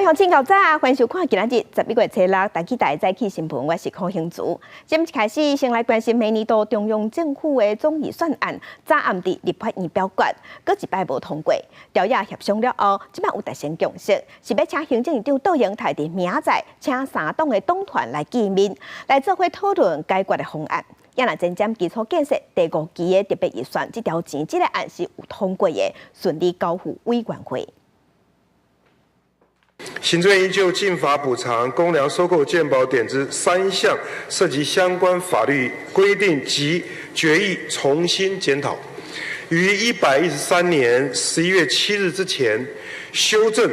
向请到早，欢迎收看今日11月6日台记台早起新闻，我是柯兴竹。节目一开始，先来关心明年度中央政府的总预算案，早暗伫立法院表决，搁一摆无通过。朝野协商了后，即摆有达成共识，是要请行政院长倒营台伫明仔载，请3党的党团来见面，来做伙讨论解决的方案。也若增减基础建设第5期的特别预算，这条钱这个案是有通过的，顺利交付委员会。行政院就进法补偿公粮收购健保点之3项涉及相关法律规定及决议重新检讨，于113年11月7日之前修正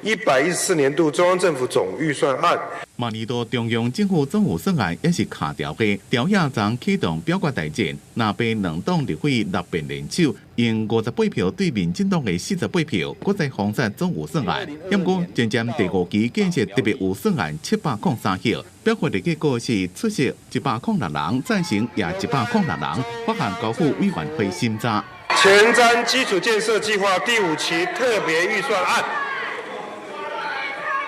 114年度中央政府总预算案。明年度中央政府总预算案也是卡条的，朝野昨启动表决大战，那边两党立委6辩联手，用58票对民进党的48票，搁再封杀总预算案。不过，渐渐第5期建设特别预算案703票，表决的结果是出席106人，赞成也106人，发函交付委员会审查。前瞻基础建设计划第5期特别预算案。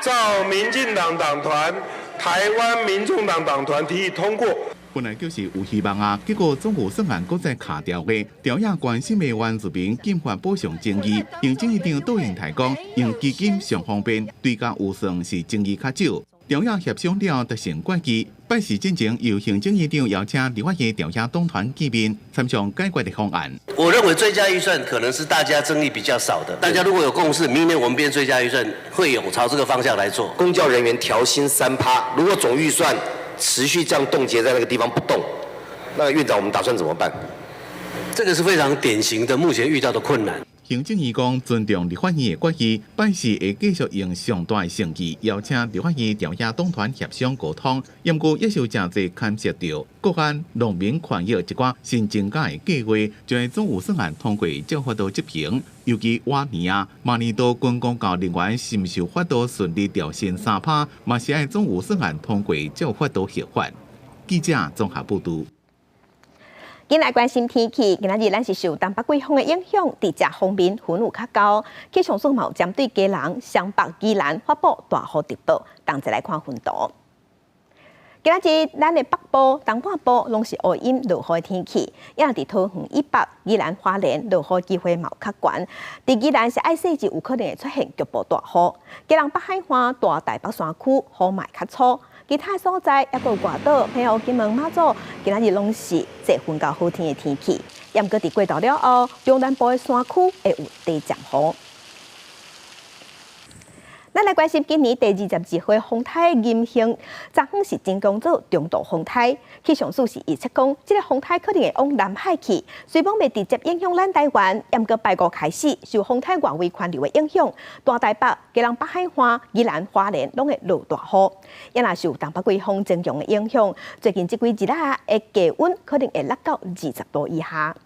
照民进党党团、台湾民众党党团提议通过。本来就是有希望啊，结果总预算案搁再卡掉的。朝野关心的原住民进法补偿争议，行政院长倒营台讲，用基金上方便，对家预算是争议较少。朝野协商了达成决议，拜市之前由行政院长邀请立法院朝野党团见面，参详解决的方案。我认为追加预算可能是大家争议比较少的，大家如果有共识，明年我们编追加预算会有朝这个方向来做。公教人员调薪3%，如果总预算持续这样冻结在那个地方不动，那院长我们打算怎么办？这个是非常典型的目前遇到的困难。行政院讲尊重立法院的决议，办事会继续用上大的诚意，邀请立法院朝野党团协商沟通。不过，也是有真侪牵涉到国安、农民权益一寡新增加的计划，就会总预算案通过才法度执行。尤其晚年啊，明年度军公教人员是毋是有法度顺利调薪3%，嘛是爱总预算案通过才有法度核发。记者综合报道。今来关心天气，今日咱是受东北季风的影响，伫遮方面云有较高。气象署有针对基隆、湘北、宜兰发布大雨特报，同齐来看云图。今日咱的北部、东半部拢是乌阴落雨的天气，也伫桃园以北、宜兰花莲落雨机会嘛有较悬。伫宜兰是爱细致有可能会出现局部大雨。基隆北海岸、大台北山区雨嘛较粗。其他所在也有外岛、配合金门、马祖，今仔日拢是这份较好天的天气。也毋过伫过道了后，中南部的山区会有低降雨。咱来关心今年第22回风台银杏，昨昏是真讲做中度风台。气象署是预测讲，这个风台可能会往南海去，虽讲未直接影响咱台湾，也毋过拜五开始受风台外围环流的影响，大台北、基隆北海岸、宜兰花莲拢会落大雨。也若受东北季风增强的影响，最近这几日的低温可能会落到20度以下。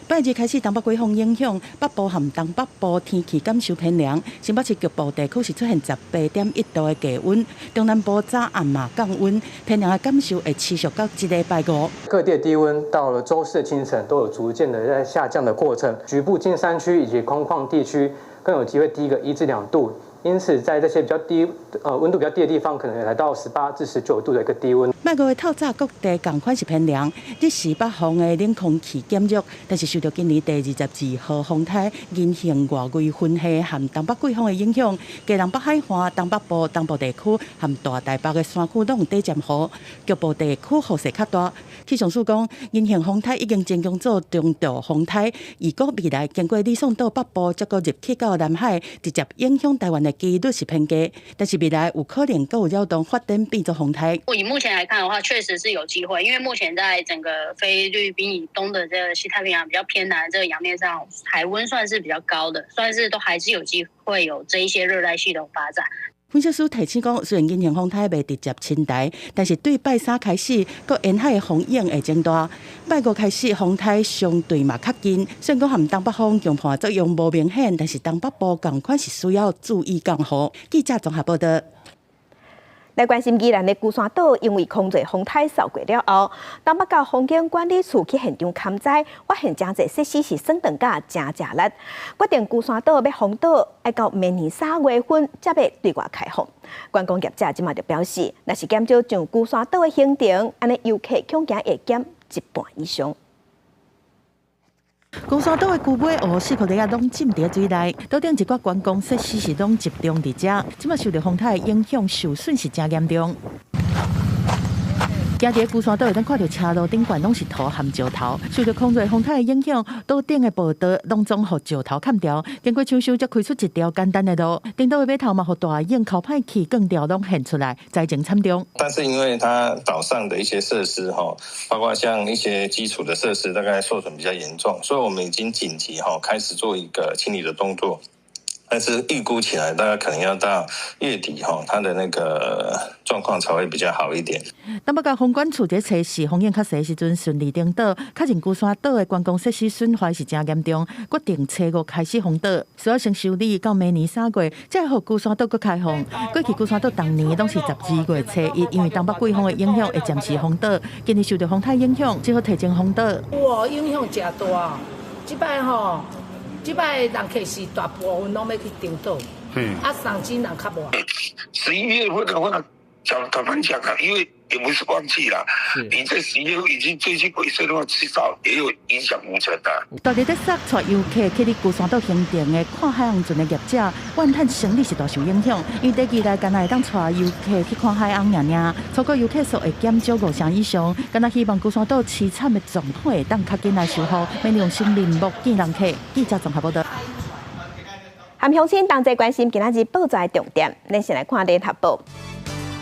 拜日开始，东北季风影响，北部和东北部天气感受偏凉。新北市局部地区是出现18.1度的低温，中南部早暗嘛降温，偏凉的感受会持续到这礼拜5。各地的低温到了周四的清晨都有逐渐的在下降的过程，局部近山区以及空旷地区更有机会低个1至2度。因此，在这些比较低温度比较低的地方，可能来到18至19度的一个低温。拜五的透早各地同款是偏凉，日时北方的冷空气减弱，但是受到今年第22号风台银杏外围分系和东北季风的影响，基隆北海岸、东北部、东部地区和大台北的山区都有低降雨，局部地区雨势较大。气象署讲，银杏风台已经增强做中度风台，如果未来经过李宋岛北部，再过入去到南海，直接影响台湾的几率是偏低，但是未来有可能更有扰动发展变作风台。以目前来看的话，确实是有机会，因为目前在整个菲律宾以东的这个西太平洋比较偏南的这个洋面上，海温算是比较高的，算是都还是有机会有这一些热带系统发展。分析师提醒讲，虽然银杏风台未直接侵台，但是对拜三开始，各沿海的风影会增大。拜五开始，风台相对嘛较近，虽然讲和东北风强盘作用无明显，但是东北部同款是需要注意降雨。记者综合报道。来关心宜兰的龟山岛，因为空侪风台扫过了后，东北角风景管理处去现场勘查，发现真侪设施是算长甲真食力，决定龟山岛要封岛，要到明年3月份才要对外开放。观光业者即马就表示，若是减少上龟山岛的行程，安尼游客恐惊会减一半以上。龟山岛的龟尾湖、四窟窿拢浸伫水内，岛顶一寡观光设施是拢集中伫遮，即马受到风台影响，受损是真严重。行伫龟山岛会当看到车路顶悬拢是土含石头，受到狂热风台的影响，岛顶的步道拢总互石头砍掉。经过抢修，才开出一条简单的路。顶岛的码头嘛，互大影靠歹去更条拢现出来，灾情惨重。但是因为它岛上的一些设施包括像一些基础的设施，大概受损比较严重，所以我们已经紧急开始做一个清理的动作。但是预估起来，大概可能要到月底它的那个状况才会比较好一点。东北角风管处在测试风险较细的时阵顺利登岛，确认龟山岛的观光设施损坏是真严重，决定初5开始封岛，需要先修理到明年3月，才会龟山岛搁开放。过去龟山岛当年拢是12月初1，因为东北季风的影响会暂时封岛，今年受到风台影响，只好提前封岛。哇，影响真大，即摆人客是大部分拢要去顶岛，上金人较无。11月份的话，坦白讲啊，因为也不是旺季啦，你在11月份已经最近回升的话，至少也有影响5成的。到底在塞带游客去伫龟山岛行程的看海洋船的业者，怨叹生意是大受影响，因为第二来敢若会当带游客去看海洋尔，超过游客数会减少5成以上。敢若希望龟山岛凄惨的状况会当较紧来修复，免用心面目见人客。记者综合报道。含乡亲同齐关心今仔日报纸的重点，咱先来看联合报。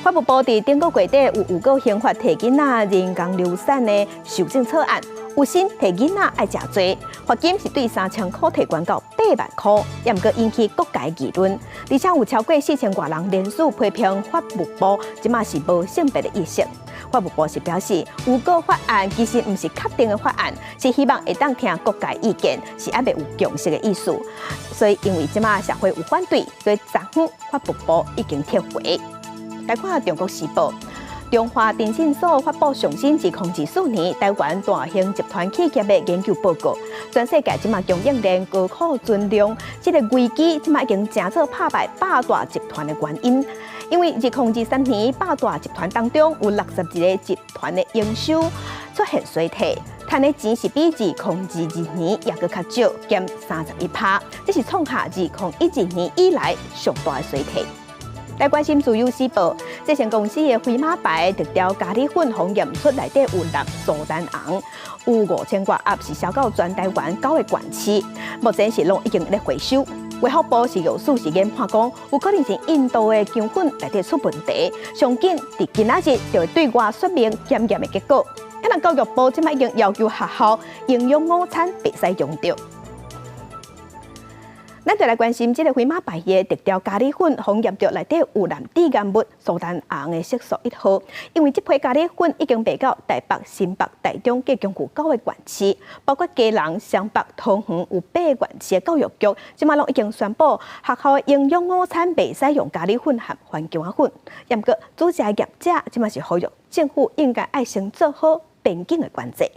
法务部伫顶个月底有预告刑法提囡仔人工流产的修正草案，有新提囡仔爱食罪，罚金是对3000块提悬到8万块，也毋过引起各界议论。而且有超过4000多人联署批评法务部，即马是无性别的意识。法务部是表示，预告法案其实毋是确定的法案，是希望会当听各界意见，是还未有共识的意思。所以因为即马社会有反对，所以昨昏法务部已经撤回。来看《中国时报》，中华电信所发布上新自04年台湾大型集团企业的研究报告，全世界即马供应链高可存量，这个危机即马已经正做打败8大集团的原因。因为2023年8大集团当中有61个集团的营收出现衰退，赚的钱是比2022年也搁较少，减31%，这是创下2011年以来上大的衰退。来关心自由时报，这间公司的飞马牌特调咖喱粉红验出内底有含苏丹红，有5000多盒是销到全台湾9个县市，目前是拢已经在回收。卫福部是有数是研判讲，有可能是印度的姜粉内底出问题，上紧伫今仔日就会对外说明检验的结果。咱教育部即摆已经要求学校营养午餐袂使用到。咱就来关心这个飞马牌的特调咖喱粉，红验到内底有含致癌物苏丹红的色素1号。因为这批咖喱粉已经卖到台北、新北、台中计共有9个县市，包括基隆、双北、桃园有8个县市的教育局，即马拢已经宣布学校的营养午餐袂使用咖喱粉和番姜粉。也毋过，主食业者即马是呼吁政府应该爱先做好边境的管制。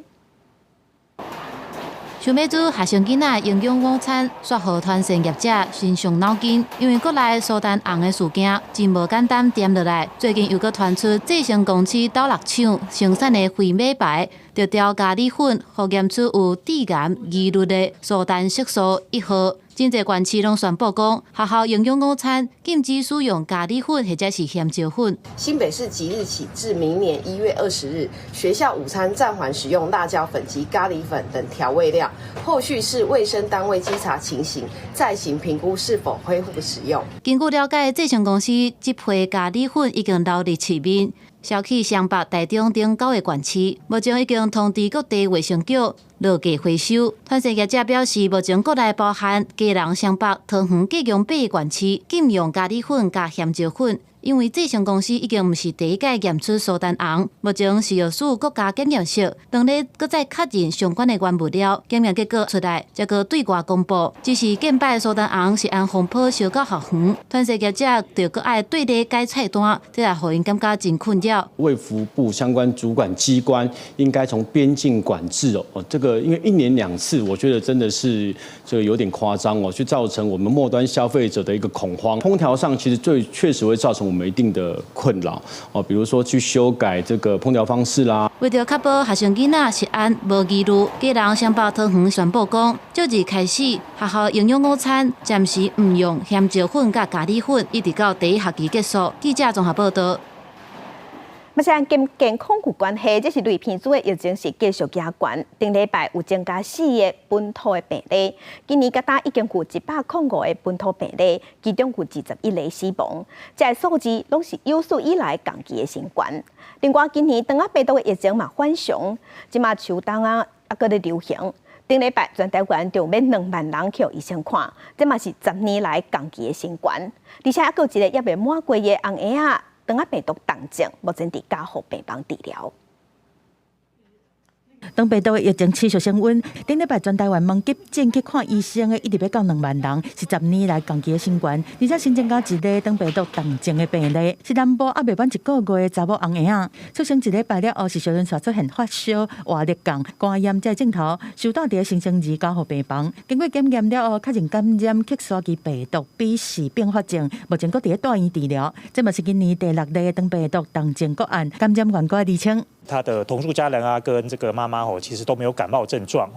想要煮学生囡仔营养午餐，煞互团膳业者先伤脑筋，因为国内苏丹红的事件真无简单点落来。最近又搁传出制成公司斗六厂生产的飞马牌特调咖喱粉，互验出有致癌疑虑的苏丹色素1号。真侪县市拢宣布讲，学校营养午餐禁止使用咖喱粉或者是咸椒粉。新北市即日起至明年1月20日，学校午餐暂缓使用辣椒粉及咖喱粉等调味料，后续是卫生单位稽查情形，再行评估是否恢复使用。根据了解，制成公司这批咖喱粉已经流入市面，销去双北、台中等9个县市，目前已经通知各地卫生局落价回收。团膳业者表示，目前国内包含基隆、双北、桃园计共8个县市禁用咖喱粉加咸椒粉，因为智诚公司已经毋是第一届验出苏丹红，目前是由属国家检验室当日搁再确认相关的原物料，检验结果出来，才搁对外公布。只是近摆苏丹红是按风波烧到学园，团社业者就搁爱对内改菜单，这也互因感觉真困扰。卫福部相关主管机关应该从边境管制这个因为1年2次，我觉得真的是这个有点夸张去造成我们末端消费者的一个恐慌。烹调上其实确实会造成我们一定的困扰比如说去修改这个烹调方式啦。为着确保学生囡仔食安无疑虑，基隆乡北汤园宣布讲，即日开始学校营养午餐暂时唔用咸椒粉甲咖喱粉，一直到第1学期结束。记者综合报道。目前健康有关系，这是类鼻疽的疫情是继续加悬。顶礼拜有增加4个本土的病例，今年各大已经有105个本土病例，其中有21例死亡。这些数字拢是有史以来降低的新冠。另外，今年肠仔病毒的疫情嘛反常，即马秋冬搁咧流行。顶礼拜全台湾就免2万人去医生看，这嘛是10年来降低的新冠。而且还有一个也未满过的红婴仔。肠仔病毒重症，目前伫加护病房治疗。肠病毒的疫情持续升温，顶礼拜全台湾猛急症去看医生的一直要到2万人，是10年来降低的新冠，而且新增加一例肠病毒重症的病例，是南部还未满1个月的查某红婴仔，出生1礼拜了后是小人刷出现发烧、活力降、肝炎这症头，收到伫新生儿加护病房，经过检验了后，确认感染棘刷机病毒 B4 并发症，目前搁伫住院治疗。这嘛是今年第6例肠病毒重症个案，感染源个厘清。他的同住家人跟这个妈妈其实都没有感冒症状。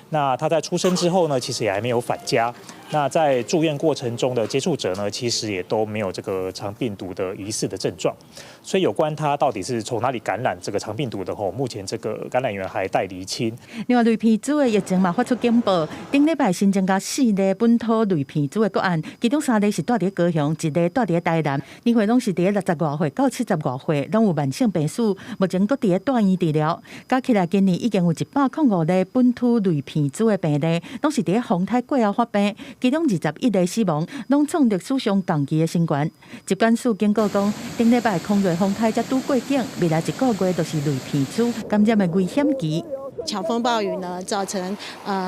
那他在出生之后呢，其实也还没有返家。那在住院过程中的接触者呢，其实也都没有这个肠病毒的疑似的症状。所以有关他到底是从哪里感染这个肠病毒的目前这个感染源还待厘清。另外，类鼻疽的疫情嘛发出警报，顶礼拜新增加4例本土类鼻疽的个案，其中3例是住伫高雄，1例住伫台南，年岁拢是伫60多岁到70多岁，拢有慢性病史，目前搁伫住院治疗。加起来，今年已经有105例本土类鼻疽的病例，拢是伫风台过后发病。其中21例死亡，拢创历史上降低的新冠。疾管署警告讲，顶礼拜空瑞风台才拄过境，未来1个月都是类鼻疽感染的危险期。强风暴雨呢，造成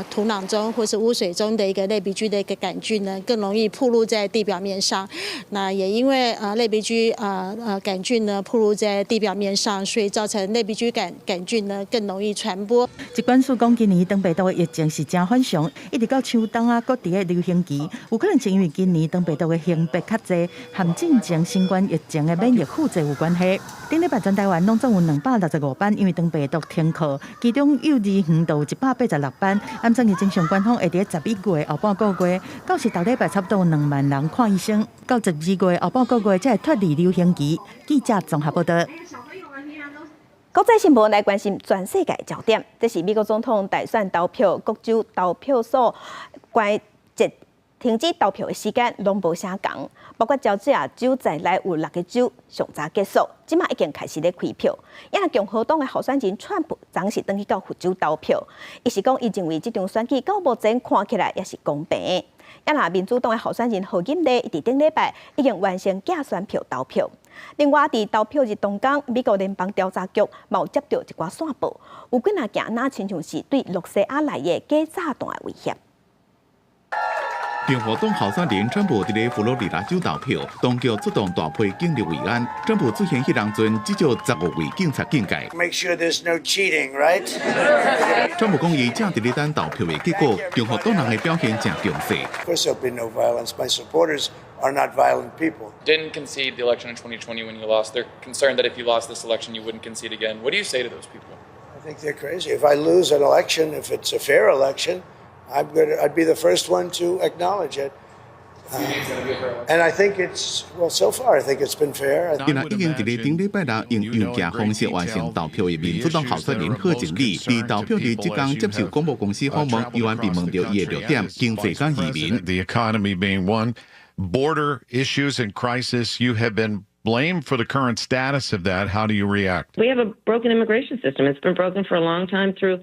土壤中或是污水中的一个类鼻疽的一个杆菌呢，更容易暴露在地表面上。那也因为类鼻疽杆菌呢暴露在地表面上，所以造成类鼻疽杆菌呢更容易传播。疾管署讲，今年肠病毒的疫情是真反常，一直到秋冬搁伫个流行期，有可能是因为今年肠病毒的型别较侪，和进前新冠疫情的免疫负载有关系。顶礼拜全台湾拢总有265班因为肠病毒停课，其中幼儿园就有186班。按照疫情相关方会伫11月后半个月，到时头礼拜差不多有2万人看医生，到12月后半个月才会脱离流行期。记者综合报道。国际新闻来关心全世界焦点，这是美国总统大选投票，各州投票所关停止投票的时间拢无相同，包括乔治亚州在内有6个州上早结束，即马已经开始咧开票。也共和党的候选人川普昨是登去到佛州投票，伊是讲伊认为这场选举到目前看起来也是公平的。也那民主党的候选人何锦丽，伫顶礼拜已经完成假选票投票。另外，伫投票日当天，美国联邦调查局有接到一寡线报，有几若件那亲像是对洛西亚内的假炸弹的威胁。共和党候选人川普伫咧佛罗里达州投票，当局出动大批警力维安。川普出现迄人阵，至少15位警察警戒。Make sure there's no cheating, right? 川普讲伊正伫咧等投票的结果，共和党人的表现正强势。Of course, there'll be no violence. My supporters are not violent people. Didn't concede the election in 2020 when you lost. They're concerned that if you lost this election, you wouldn't concede again. What do you say to those people? I think they're crazy. If I lose an election, if it's a fair election, I'd be the first one to acknowledge it. And I think so far, I think it's been fair. 因为已经伫咧顶礼拜六用邮件方式完成投票的民主党候选人贺锦丽，伫投票日即天接受广播公司访问，有安被问到伊的弱点，经济甲移民。The economy being one, border issues and crisis. You have been blamed for the current status of that. How do you react? We have a broken immigration system. It's been broken for a long time through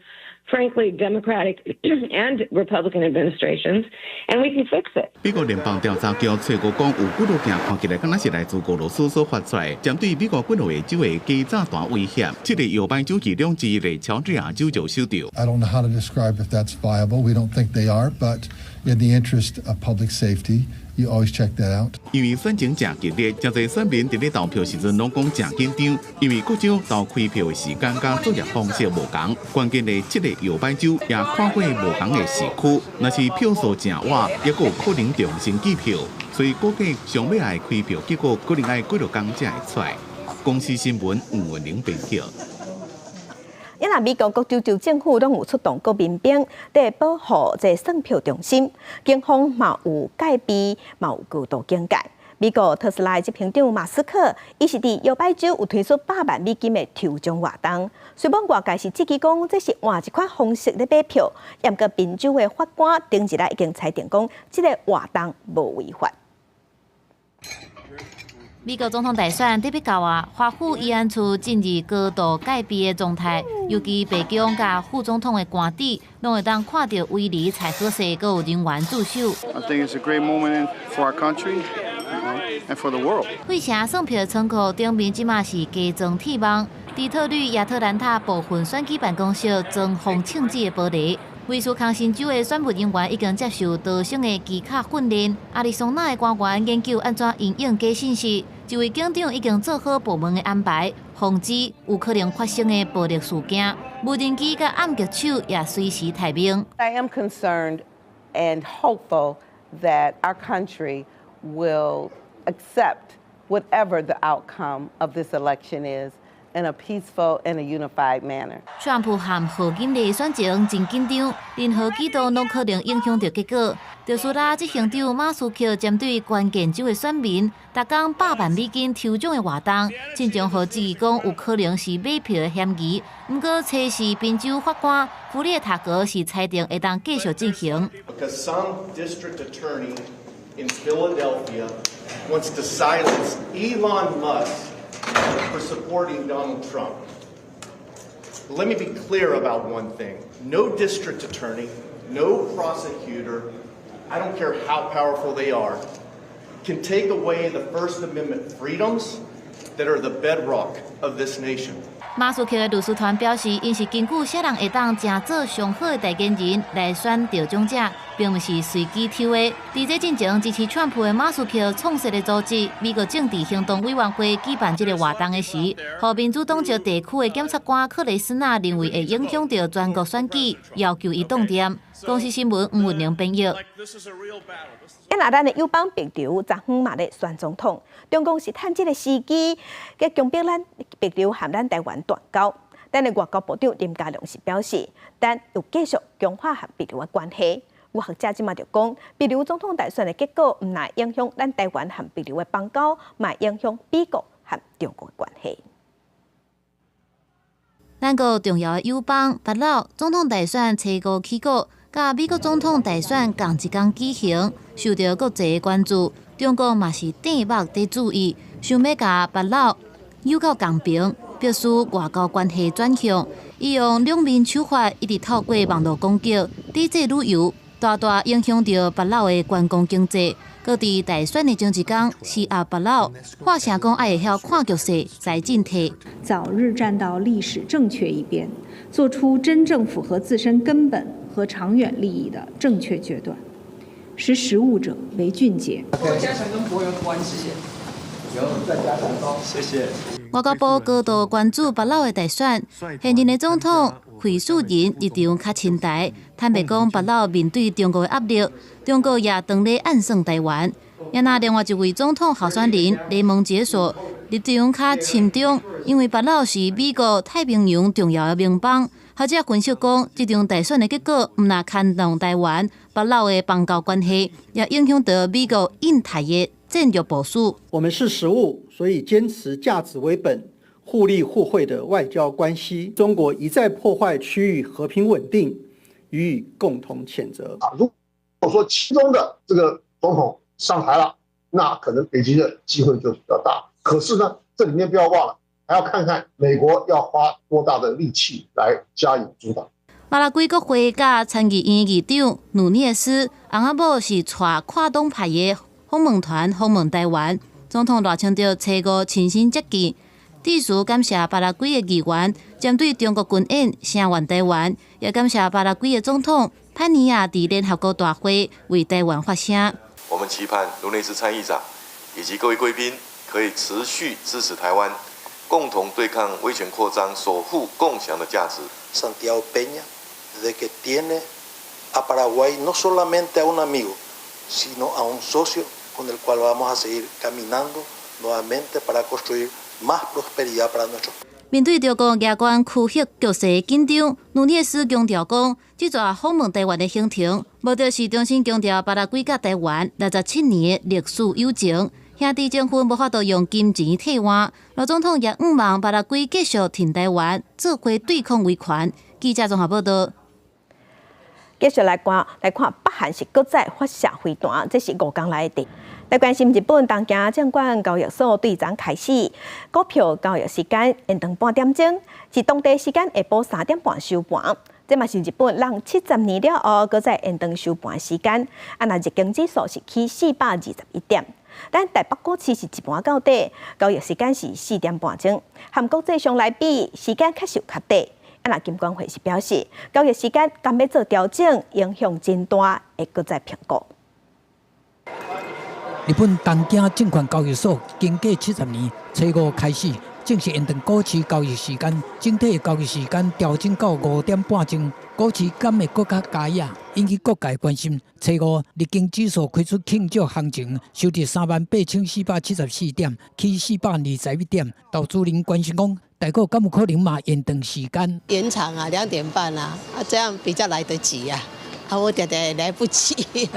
frankly, Democratic and Republican administrations, and we can fix it. 美国联邦调查局找过讲，有几多件看起来敢若是来自俄罗斯所发出来，针对美国几多个州的假炸弹威胁。这个摇摆州其中之一的乔治亚州就收到。I don't know how to describe if that's viable. We don't think they are, but in the interest of public safety, you always check that out. 因为选情正激烈，真侪选民伫咧投票时阵拢讲正紧张，因为各州投开票的时间甲作业方式无同。关键的这个摇摆州也看过无同的市区，若是票数正晚，也有可能重新计票，所以估计上尾来开票结果可能要几多天才会出来。公司新闻吴文玲报道。因为美国各州州政府拢有出动国民兵，在保护这选票中心，警方嘛有戒备，嘛有高度警戒。美国特斯拉执行长马斯克，伊是伫摇摆州有推出8万美金的抽奖活动，虽然外界是质疑讲这是换一款方式咧买票，不过宾州的法官顶一日已经裁定讲，这个活动无违法。美国总统大选特别到啊，华府议案处进入高度戒备的状态，尤其白宫甲副总统的官邸，拢会当看到威尼采科士，阁有人员驻守。I think it's a great moment for our country and for the world. 费城选票仓库顶面即马是加装铁网，底特律亚特兰大部分选举办公室装防庆忌的玻璃。威斯康辛州的选务人员已经接受多省的机卡训练，亚利桑那的官员研究安怎应用假信息。一位警长已经做好部门的安排，防止有可能发生的暴力事件。无人机甲暗击手也随时待命。I am concerned and hopeful that our country will accept whatever the outcome of this election is in a peaceful and a unified manner. 川普和贺锦丽选情真紧张，任何举动都可能影响到结果。特斯拉执行长马斯克针对关键州的选民，逐天8万美金抽奖的活动，真正互质疑讲有可能是买票的嫌疑。不过，测试宾州法官弗列塔格是裁定会当继续进行。Because some district attorney in Philadelphia wants to silence Elon Musk for supporting Donald Trump. Let me be clear about one thing. No district attorney, no prosecutor, I don't care how powerful they are, can take away the First Amendment freedoms that are the bedrock of this nation. 马斯克的律师团表示，因是根据啥人会当正做上好的代言人来选得奖者，并不是随机抽的。伫这进前，支持川普的马斯克创设的组织美国政治行动委员会举办这个活动的时，和民主党籍地区的检察官克雷斯纳认为会影响到全国选举，要求伊动点。公司新闻吴文玲编译。因为咱的友邦北州昨昏嘛咧选总统，中共是趁这个时机，给强迫咱北州和咱台湾断交。咱的外交部长林佳龙是表示，但要继续强化和北州的关系。有学者即马就讲，北州总统大选的结果唔乃影响咱台湾和北州的邦交，嘛影响美国和中国的关系。咱个重要的友邦北老总统大选初五起过。甲美国总统大选同一天举行，受到国际关注。中国嘛是顶目伫注意，想要甲北老友到公平，表示外交关系转向。伊用两面手法，一直透过网络攻击、抵制旅游，大大影响到北老的观光经济。搁伫大选的前一天，施压北老，话声讲爱会晓看局势，再进退。早日站到历史正确一边，做出真正符合自身根本和长远利益的正确决断，识时务者为俊杰。加强跟国有关系，有再加强高，谢谢。外交部高度关注北老的大选，现任的总统费世仁立场较亲台，坦白讲北老面对中国的压力，中国也当咧暗算台湾。也那另外一位总统候选人雷蒙解说立场较亲中，因为北老是美国太平洋重要的盟邦。学者分析讲，这场大选的结果唔但牵动台湾、北老的邦交关系，也影响到美国印太的战略部署。我们是实务，所以坚持价值为本、互利互惠的外交关系。中国一再破坏区域和平稳定，予以共同谴责。如果说其中的这个总统上台了，那可能北京的机会就比较大。可是呢，这里面不要忘了。还要看看美国要花多大的力气来加以阻挡。巴拉圭国会甲参议院议长努涅斯，翁仔某是带跨党派的访问团访问台湾。总统热情着初五亲身接见，致辞感谢巴拉圭的议员针对中国军演声援台湾，也感谢巴拉圭的总统潘尼亚伫联合国大会为台湾发声。我们期盼卢内斯参议长以及各位贵宾可以持续支持台湾，共同对抗威权扩张，守护共享的价值。Santiago Peña de que tiene a Paraguay no solamente a un amigo, sino a un socio con el cual vamos a seguir caminando nuevamente para construir más prosperidad para nuestros. 面对中国亚冠区域局势紧张，努涅斯强调讲，这座访问台湾的行程，目的是重新强调巴拉圭甲台湾67年的历史友情。兄弟政府无法度用金钱替换。罗总统也希望巴拉圭继续挺台湾，做伙对抗威权。记者综合报道。继续来看北韩是搁再发射飞弹，这是5天来的。来关心日本东京证券交易所对昨开始，股票交易时间延长半点钟，是当地时间下晡3点半收盘。这嘛是日本人70年了后，搁再延长收盘时间。那日经指数是去421点。但台北股市是一盘到底，交易时间是4点半钟，和国际上来比，时间确实有较短。那金管会是表示，交易时间敢要做调整，影响真大，会搁再评估。日本东京证券交易所经过70年，初五开始正式延长股市交易时间，整体交易时间调整到5点半钟。股市敢会更加加压，引起各界关心。初五日经指数开出庆祝行情，收至38474点，去421点。投资人关心讲，大概敢有可能嘛延长时间？延长啊，2点半啊，这样比较来得及啊。我点来不及。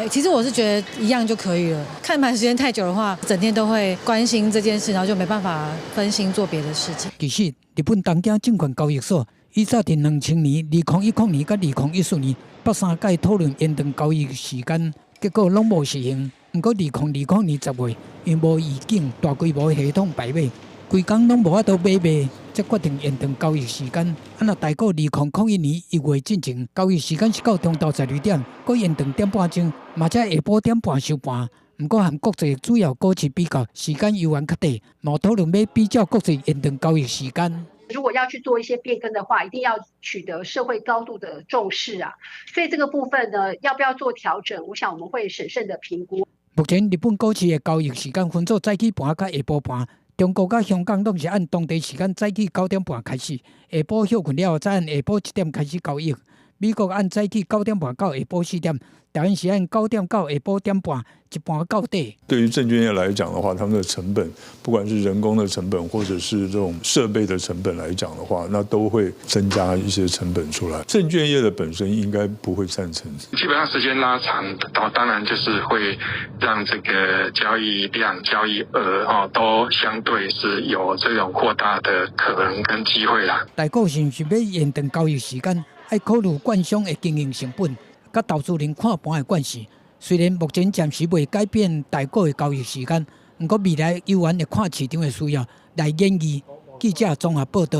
其实我是觉得一样就可以了。看盘时间太久的话，整天都会关心这件事，然后就没办法分心做别的事情。其实，日本东京证券交易所依照伫2000年、2010年甲2014年8、3届讨论延长交易时间，结果拢无实行。不过2020年10月，因无预警大规模系统败卖，规工拢无法度买卖。才决定延长交易时间。那大概2001年1月进行，交易时间是到中昼12点，搁延长1.5半钟，嘛才下晡1点半收盘。不过和国际主要股市比较，时间犹原较短，无讨论要比较国际延长交易时间。如果要去做一些变更的话，一定要取得社会高度的重视啊。所以这个部分呢，要不要做调整？我想我们会审慎的评估。目前日本股市的交易时间分作早起盘甲下晡盘。中国甲香港拢是按当地时间早起9点半开始，下晡休困了后再按下晡7点开始交易。美国按早起9点半到下晡4点，台湾是按9点到下晡1点半，一盘到底。对于证券业来讲的话，他们的成本，不管是人工的成本，或者是这种设备的成本来讲的话，那都会增加一些成本出来。证券业的本身应该不会赞成。基本上时间拉长，当然就是会让这个交易量、交易额都相对是有这种扩大的可能跟机会啦。大股是要延长交易时间，要考虑券商的经营成本，甲投资人看盘的关系。虽然目前暂时未改变大股的交易时间，不过未来犹原会看市场的需要来研议。记者综合报道。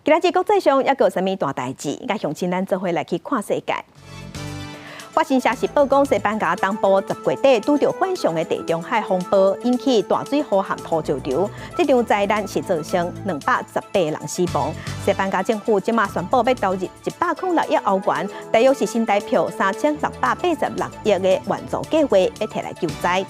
今仔日国际上还有啥物大代志？该乡亲咱做伙来去看世界。法新社是报讲，西班牙东部10月底拄到反常的地中海风暴，引起大水河和土石流。这场灾难是造成218人死亡。西班牙政府即马宣布要投入106亿欧元，大约是新台币3686亿的援助计划，要摕来救灾。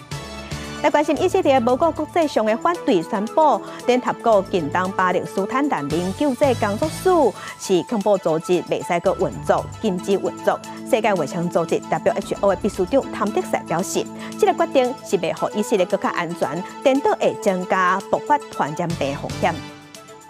来关心以色列无顾国际上的反对，宣布联合国近东巴勒斯坦难民救济工作署是恐怖组织，袂使阁运作，禁止运作。世界卫生组织 WHO 的秘书长谭德赛表示，这个决定是为让以色列更加安全，颠倒会增加爆发传染病风险。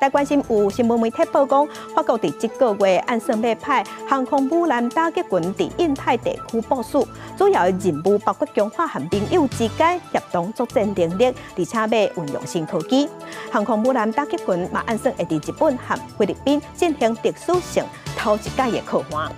来关心有新闻媒体报讲，法国伫这个月按算要派航空母舰打击群伫印太地区部署，主要的任务包括强化和盟友之间协同作战能力，而且要运用新科技。航空母舰打击群嘛按算会伫日本和菲律宾进行特殊性头一届的考换。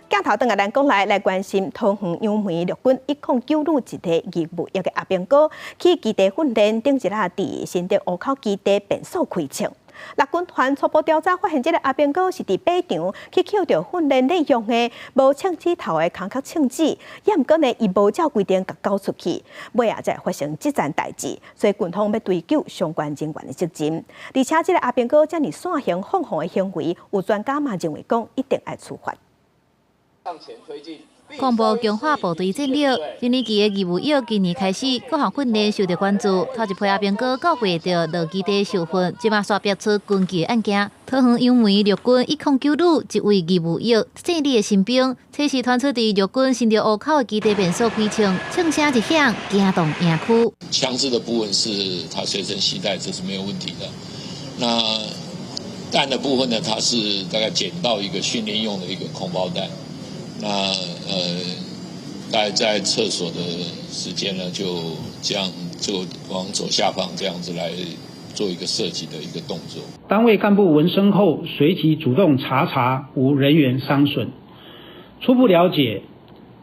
镜头转来咱讲来关心桃园杨梅陆军109女一个义务役的阿兵哥去基地训练，顶一日伫新店湖口基地变数开枪。陆军团初步调查发现，这个阿兵哥是伫靶场去捡到训练内容的无枪指头的空壳枪支，也毋过呢，伊无照规定甲交出去，尾啊才发生这件代志，所以军方要追究相关人员的责任。而且，这个阿兵哥遮尔煽行放火的行为，有专家嘛认为讲一定要处罚。向前推进。公布强化部队战略，今年期的义务役今年开始各项训练受到关注。头一批阿兵哥9月就落基地受训，即马刷标出军纪案件。桃园因为陆军109旅一位义务役胜利的新兵，此时传出伫陆军新竹湖口的基地变数开枪，枪声一响，惊动营区。枪支的部分是他随身携带，这是没有问题的。那弹的部分呢，它是大概捡到一个训练用的一个空包弹。那大概在厕所的时间呢，就这样就往左下方这样子来做一个射击的一个动作。单位干部闻声后，随即主动查无人员伤损。初步了解，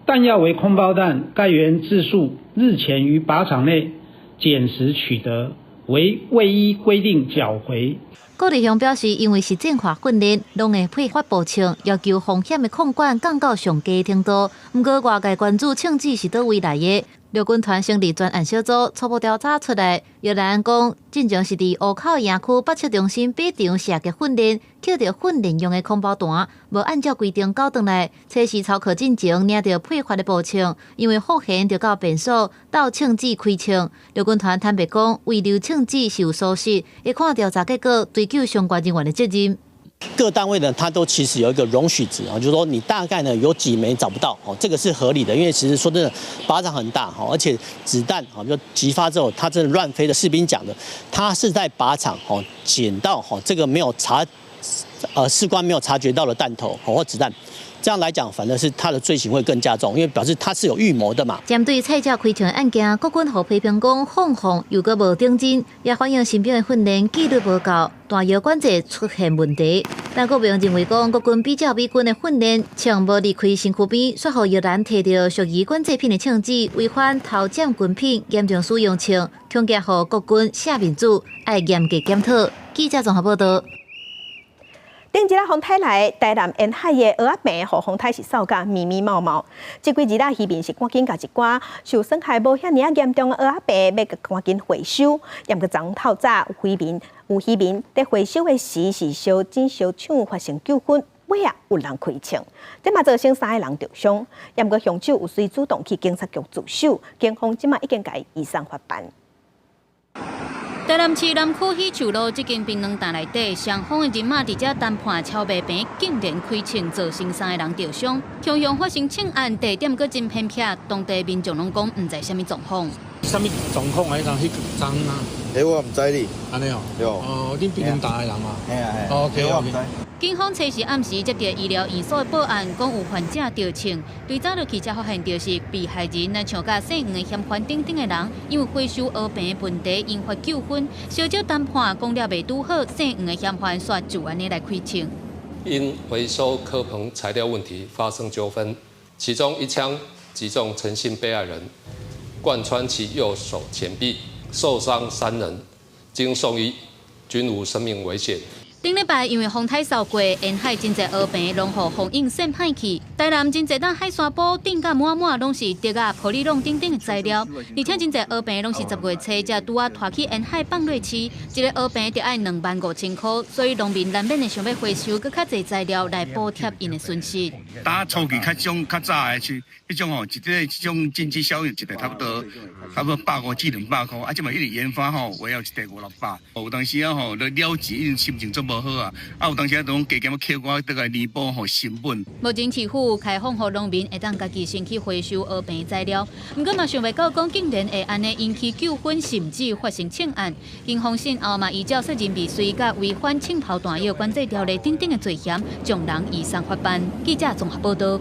弹药为空包弹，该源自述日前于靶场内捡拾取得，为未依规定缴回。高立雄表示，因为是战化训练，拢会配发步枪，要求风险的控管降到上低程度。不过，外界关注枪支是倒位来的。陆军团成立专案小组，初步调查出来，有人讲，进前是伫湖口营区北测中心靶场射击训练，捡到训练用的空包弹，无按照规定交转来，测试操课进前领到配发的步枪，因为复现就到便所到枪支开枪。陆军团坦白讲，遗留枪支是有疏失，会看调查结果，追究相关人员的责任。各单位呢，它都其实有一个容许值啊，就是说你大概呢有几枚找不到哦，这个是合理的，因为其实说真的，靶场很大哈，而且子弹啊，就击发之后它真的乱飞的。士兵讲的，他是在靶场哦捡到哈这个没有士官没有察觉到的弹头或子弹。这样来讲，反正是他的罪行会更加重，因为表示他是有预谋的嘛。针对菜鸟开枪案件，国军互批评讲放火又搁无顶真，也反映新兵的训练纪律无够，弹药管制出现问题。但国民认为讲，国军比较美军的训练，枪无离开身躯边，说好有人摕到属于管制品的枪支，违反偷占军品，严重使用枪，强加予国军下民主，爱严格检讨。记者综合报道。顶一日风台来，台南沿海的蚵仔病，互风台是扫甲密密茂茂。这几日啦，渔民是赶紧甲一寡受损害无遐尔严重的蚵仔病，要赶紧回收。也毋过昨透早有渔民在回收的时是烧整烧厂发生纠纷，尾啊有人开枪，这嘛造成3个人受伤。也毋过凶手有随主动去警察局自首，警方即嘛已经甲伊移送法办。台南市南区喜树路这间槟榔摊内底，双方的人马伫遮谈判超卖平，竟然开枪，造成3个人受伤。同样发生枪案，地点阁真偏僻，当地民众拢讲毋知啥物状况。啥物状况啊？人去争啊？我唔知你。安尼哦。哦，恁槟榔摊的人嘛。嘿啊嘿。OK OK。警方测试暗时接到医疗院所的报案，讲有患者着枪。最早就去才发现到是被害人来像甲姓黄的嫌犯等等的人，因为回收蚵病的问题引发纠纷，小酒谈判讲了未拄好，姓黄的嫌犯煞就安尼来开枪。因回收科棚材料问题发生纠纷，其中一枪击中陈姓被害人，贯穿其右手前臂，受伤3人，经送医均无生命危险。顶礼拜因为风台扫过，沿海真侪蚵病拢互风影散歹去。台南真侪当海沙堡顶甲满满拢是竹啊、玻璃拢等等的材料，而且真侪蚵病拢是10月初才拄啊拖去沿海放落去，一个蚵病就要25000块，所以农民难免的想要回收搁较侪材料来补贴因的损失。打初期较早的是迄种吼，这种经济效益一个差不多150至200块，啊，即嘛一直研发吼，围绕一地500-600，有当时啊吼，了解因心情做无好啊，有当时啊拢加减扣我倒来弥补吼成本。目前市府开放予农民会当家己先去回收蚵病材料，不过嘛想袂到讲竟然会安尼引起纠纷，甚至发生枪案。警方信后嘛依照杀人未遂甲违反枪炮弹药管制条例等等的罪嫌，将人移送法办。记者综合报道。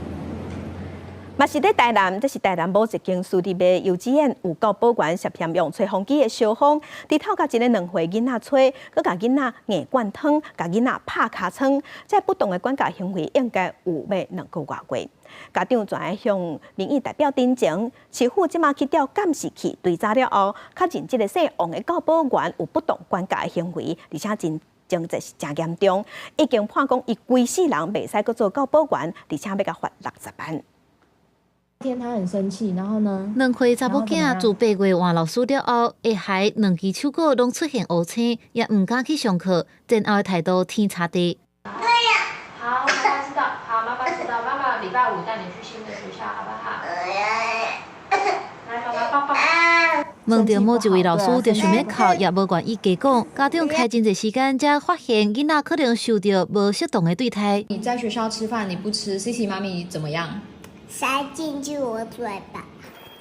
嘛是在台南，这是台南某一间私立的幼稚园，有教保员涉嫌用吹风机的烧风，伫透甲一个2岁囡仔吹，佮甲囡仔硬灌汤，甲囡仔拍尻川，这不当的管教行为应该有要2个月。家长全向民意代表陈情，市府即马去调监视器追查了后，确认这个姓王的教保员有不当管教的行为，而且情节是真严重，已经判讲伊规世人袂使搁做教保员，而且要甲罚60万。天他很生气，然后呢？2岁查某囝自8月换老师了后，下海2支手骨拢出现乌青，也唔敢去上课，前后的态度天差地。好，妈妈知道。好，妈妈知道。妈妈礼拜5带你去新的学校，好不好？来，妈妈抱抱。问到某一位老师，就想要哭，也无愿意加讲。家长开真侪时间，才发现囡仔可能受到无适当的对待。你在学校吃饭你不吃 ，Cici 妈咪怎么样？塞进去我嘴巴。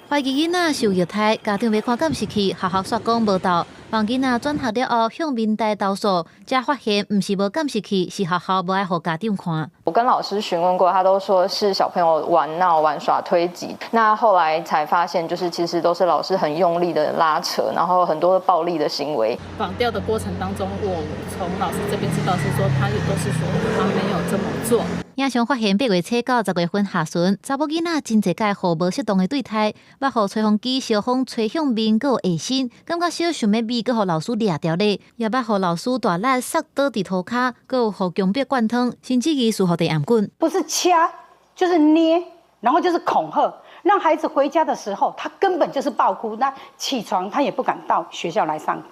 怀疑囡仔受虐待，家长要看监视器，学校说讲无到，帮囡仔转学了后向民代投诉，才发现唔是无监视器，是学校无爱互家长看。我跟老师询问过，他都说是小朋友玩闹、玩耍、推挤。那后来才发现，就是其实都是老师很用力的拉扯，然后很多暴力的行为。绑吊的过程当中，我从老师这边知道是说，他也都是说他没有这么做。影像发现8月初到10月份下旬，查某囡仔真侪届互无适当的对待，捌互吹风机小风吹向面，佮有下身，感觉小想要咪，佮互老师掠掉咧，也捌互老师大力塞倒伫涂骹，佮有互强迫灌汤，甚至于输互地暗棍。不是掐，就是捏，然后就是恐吓，让孩子回家的时候，他根本就是爆哭，那起床他也不敢到学校来上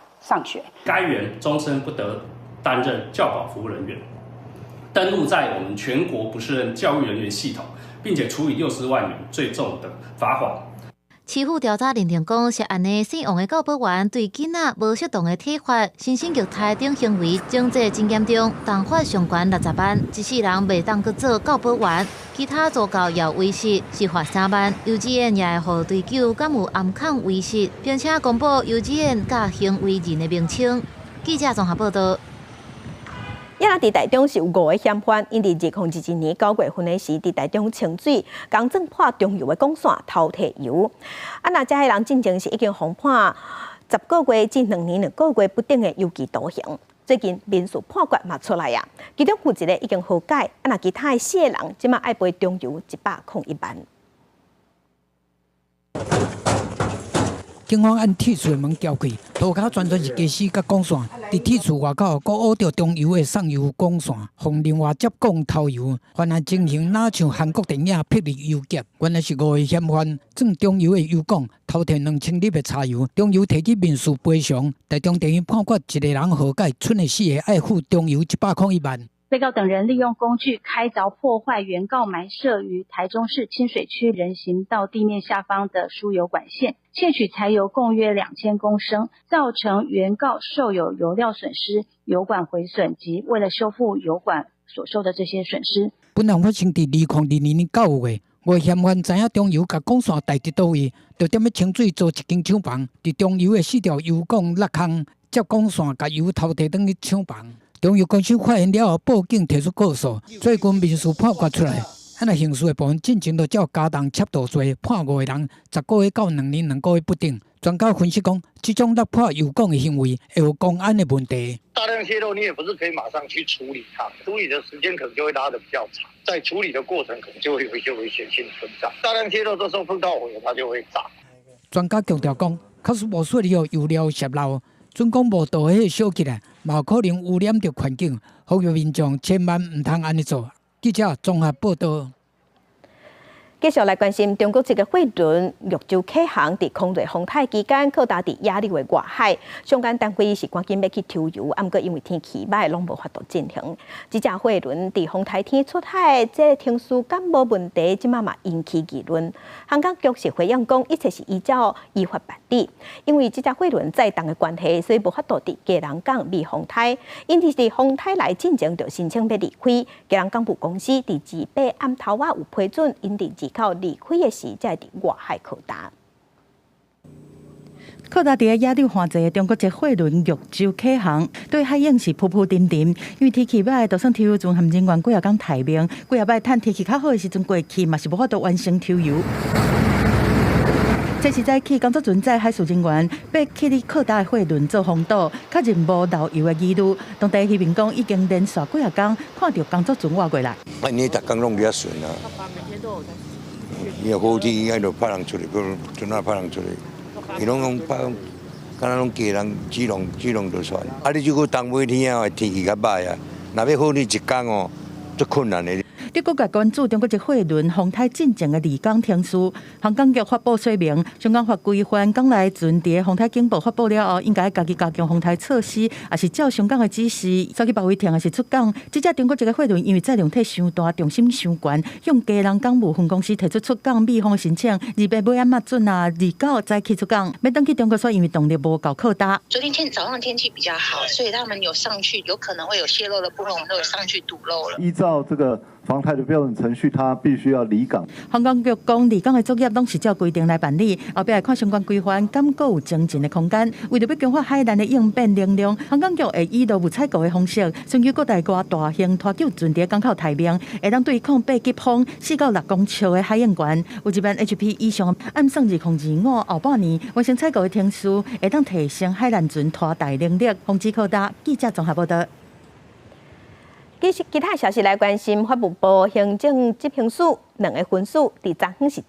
学。该员终身不得担任教保服务人员。登录在我们全国不适任教育人员系统，并且处以60万元最重的罚款。市府调查认定讲，涉案的姓王的教保员对囡仔无适当的体罚、身心虐待等行为，情节真严重，重罚上悬60万，一世人袂当去做教保员。其他助教也有威胁，是罚3万。幼稚园也会互追究敢有暗藏威胁，并且公布幼稚园甲行为人的名称。记者综合报道。也伫台中是有5个嫌犯，因伫2011年9月份的时，伫台中清水公正破中油的管线偷摕油。那这些人进前是已经被判10个月至2年2个月不等的有期徒刑。最近民事判决嘛出来呀，其中有一个已经和解，那其他的4个人即马爱赔中油101万。警方按铁厝的门撬开，涂骹全是家私甲管线。伫铁厝外口，佫挖到中油的送油管线，互另外接管偷油。犯案情形哪像韩国电影《霹雳游劫》？原来是5个嫌犯钻中油的油管，偷摕2000粒的柴油。中油提起民事赔偿，台中地院判决一个人和解，剩的4个爱付中油101万。被告等人利用工具开凿破坏原告埋设于台中市清水区人行道地面下方的输油管线，窃取柴油共约2000公升，造成原告受有油料损失、油管毁损及为了修复油管所受的这些损失。本案发生伫2022年9月，5个嫌犯知影中油甲管线带伫倒位，就踮咧清水做一间厂房，伫中油的4条油管落空，接管线甲油偷摕转去厂房。中油公司发现了后，报警提出告诉，最近民事判决出来，刑事的部分进程就照加重窃盗罪，判5个人10个月到2年2个月不等。专家分析讲，这种落破油管的行为会有公安的问题。大量泄漏，你也不是可以马上去处理它，处理的时间可能就会拉得比较长，在处理的过程可能就会有一些危险性存在。大量泄漏这时候碰到火，它就会炸。专家强调讲，确实无顺利哦，油料泄漏。准讲无道迄烧起来，嘛有可能污染着环境，呼吁民众千万唔通安尼做。记者综合报道。继续来关心中国一个货轮玉州启航伫空热风台期间，靠达伫亚利的外海，相关单位是赶紧要去抽油，毋过因为天气歹，拢无法度进行。这只货轮伫风台天出海，这停驶敢无问题？即马嘛引起议论。航港局是回应讲，一切是依法办理，因为这只货轮载重的关系，所以无法度伫基隆港避风台，因此伫风台内进前就申请要离开。基隆港务公司伫28暗头仔有批准，因伫靠离开的时，才伫外海靠达。靠达伫亚洲环节，中国一货轮玉州启航，对海影是扑扑沉沉。因为天气歹，就算抽油船含人员几啊天待命，几啊摆趁天气较好的时阵过去，嘛是无法度完成抽油。这是早起工作船载海事人员要去哩靠达的货轮做风堵，确认无漏油的疑虑。当地渔民讲，已经连续几啊天看到工作船划过来。你逐工拢比较顺啊。你好天，喺度派人出嚟，佢准下派人出嚟，伊拢讲派敢若拢家人举龙就算。啊，你即个东尾天啊，天气较歹啊，若要好你一工哦，足困难的。伫国家关注中国一货轮风台进前的离港停事，航港局发布说明，相关法规范港内船伫风台警报发布了后，应该家己加强风台措施，也是照香港的指示，早去保卫艇还是出港。即只中国一个货轮因为载量体伤大，重心伤悬，向嘉南港务分公司提出出港密封申请，2月尾暗准啊，29再起出港。要登去中国说，因为动力无够靠搭。昨天早上天气比较好，所以他们有上去，有可能会有泄漏的部分，我们都有上去堵漏了。依照这个防台的标准程序，它必须要离港。航港局讲，离港的作业拢是照规定来办理，后壁会看相关规范，敢阁有精进的空间。为了要强化海难的应变能力，航港局会以劳务采购的方式，选取各大外大型拖救船伫港口台面，会当对抗8级风4到6公尺的海洋权。有一万 HP 以上，按算2025后半年完成采购的天数，会当提升海难船拖台能力。防止扩大，记者综合报道。其他消息来关心，法务部行政执行署2个分署伫昨昏是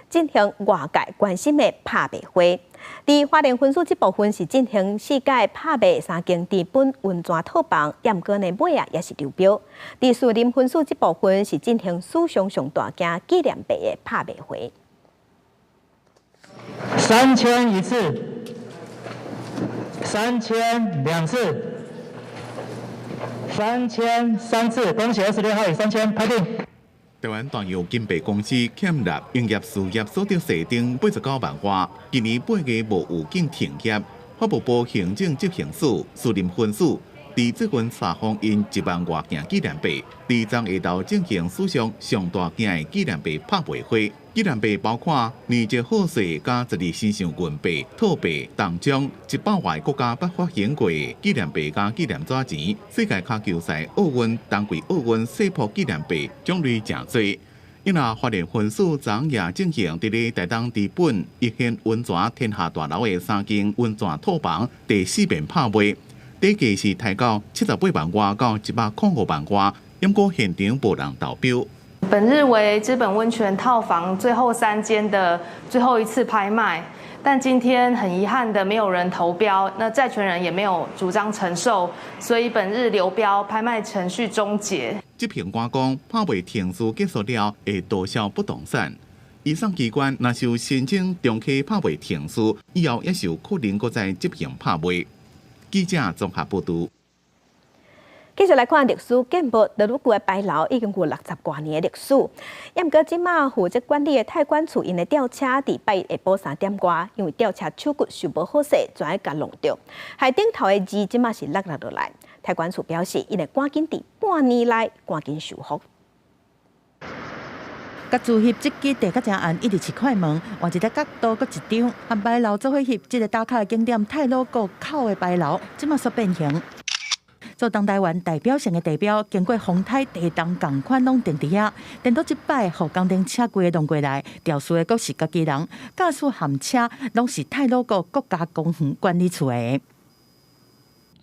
进行外界关心的拍卖会。伫花莲分署这部分是进行世界拍卖3间地本温泉套房，验过呢买也是流标。伫树林分署这部分是进行史上上大件纪念碑的拍卖会。3000一次，30002次。3000 3次，恭喜26号以3000拍定。台湾大药金币公司欠纳营业事业所得税定89万外，今年8月无预警停业。法务部行政执行署树林分署伫这份撒封因1万外件纪念币，伫昨下昼进行史上上大件的纪念币拍卖会。纪念币包括年节贺岁加12新上银币、套币、铜章100外国家不发行过的纪念币加纪念纸钱。世界卡球赛奥运、冬季奥运世博纪念币种类真多。因那花莲分署昨夜进行伫咧台东地本一线温泉天下大楼的3间温泉套房第4遍拍卖，底价是抬到78万外到105万外，不过现场无人投标。本日为知本温泉套房最后3间的最后一次拍卖，但今天很遗憾的没有人投标，那债权人也没有主张承受，所以本日流标，拍卖程序终结。这评官讲，拍卖程序结束了，会多销不动产。以上机关若是有申请重启拍卖程序，以后也是有可能搁再执行拍卖。记者综合报道。继续来看历史建物，德鲁古的牌楼已经有60多年的历史。不过，即马负责管理的太管处因的吊车伫8日下晡3点外，因为吊车手骨受无好势，全甲弄着，害顶头的字即马是落落来。太管处表示，因会赶紧伫半年内赶紧修复。甲自翕即支地较正暗，一直是快门，换一个角度，搁一张，和牌楼做伙翕，即个打卡的景点太鲁阁口的牌楼，即马煞变形。做东台湾代表性的地标，经过风台、地动共款拢定伫遐。等到即摆，互工程车规个弄过来，调数的阁是家己人，驾驶含车拢是太鲁阁国家公园管理处的。